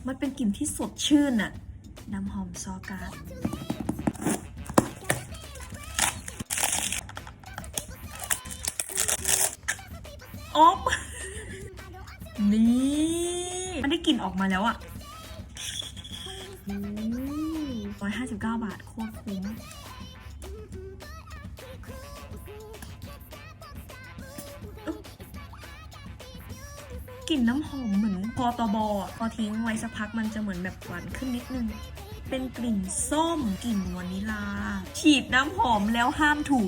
มันเป็นกลิ่นที่สดชื่นอะน้ำหอมซอการ์ดอ๊อบนี่มันได้กลิ่นออกมาแล้วอะ159 บาทโคตรคุ้มกลิ่นน้ำหอมเหมือนพอตบพอทิ้งไว้สักพักมันจะเหมือนแบบหวานขึ้นนิดนึงเป็นกลิ่นส้มกลิ่นวานิลาฉีดน้ำหอมแล้วห้ามถู